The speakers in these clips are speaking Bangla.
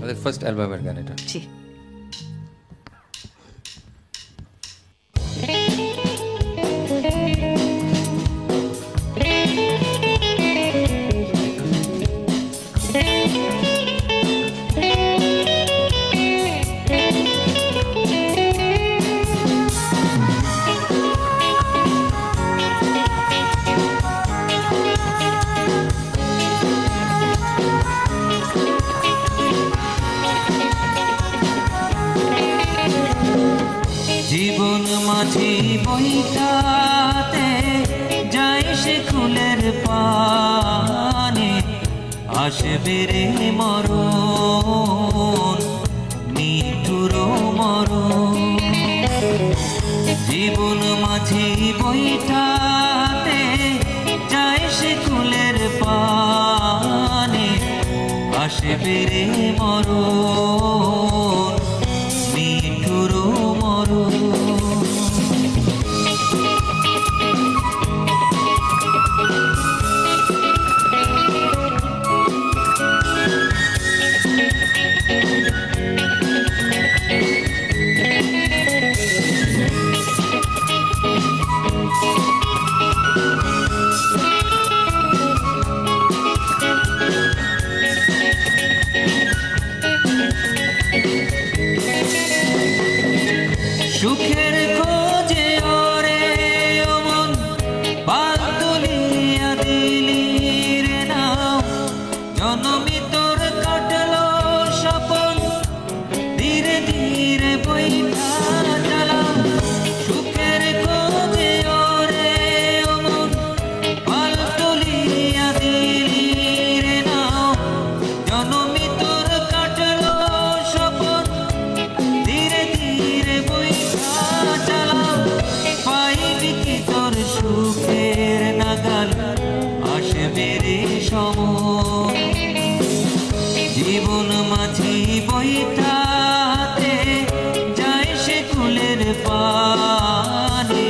ওদের ফার্স্ট অ্যালবামের গান এটা। জি। জীবন মাঝি বইটাতে যায় সে কুলের পানে, আসবে রে মরণ নিঠুর মরণ। জীবন মাঝি বইটাতে যায় সে কুলের পানে, আসবে রে মরণ নিঠুর মরণ। সুখের খোঁজে ওরে অমন পাল তুলিয়া দিলি রে নাও, জনমি তোর কাটলো স্বপন ধীরে ধীরে বইটা চালাও। সুখের খোঁজে ওরে অমন পাল তুলিয়া দিলি রে নাও, জনমি তোর কাটলো স্বপন ধীরে ধীরে সুখের নাগাল আসবে রে সময়। জীবন মাঝি বইটাতে যায় সে কুলের পানে,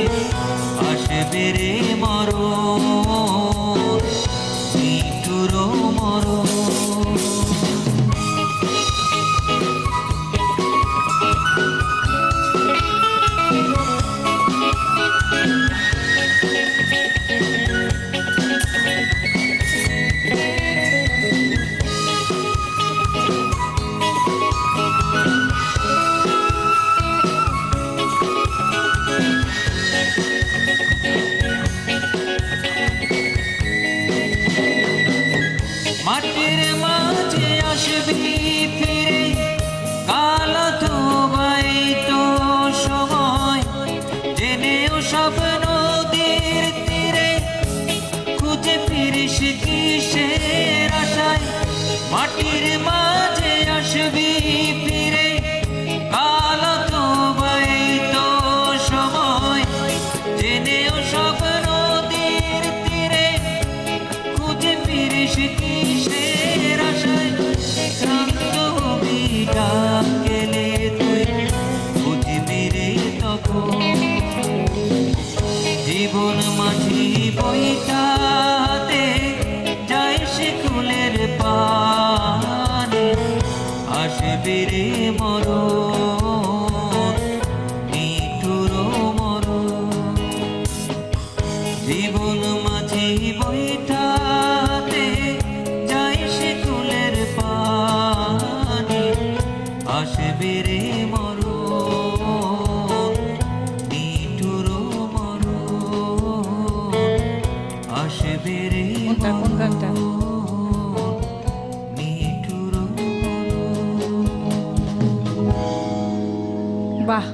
আসবে রে মরণ নিঠুর মরণ। মাটির মাঝে আসবি ফিরে, কাল তো বাইতো সময়, জেনেও সব নদীর তীরে, খুঁজে ফিরিস কিসের আশায়। মাটির মাঝে আসবি ফিরে, কাল তো বাইতো সময়, জেনেও সব নদীর তীরে, খুঁজে ফিরিস কিসের আশায়। ক্লান্ত হবি ডাক গেলে তুই বুঝবি রে তখন। জীবন মাঝি বইটাতে যায় সে কুলের পানে, আসবে রে মরণ নিঠুর মরণ। জীবন মাঝি বইটাতে যায় সে কুলের পানে, আসবে রে মরণ নিঠুর মরণ। আসবে রে কোন গানটা? নিঠুর মরণ। বাহ।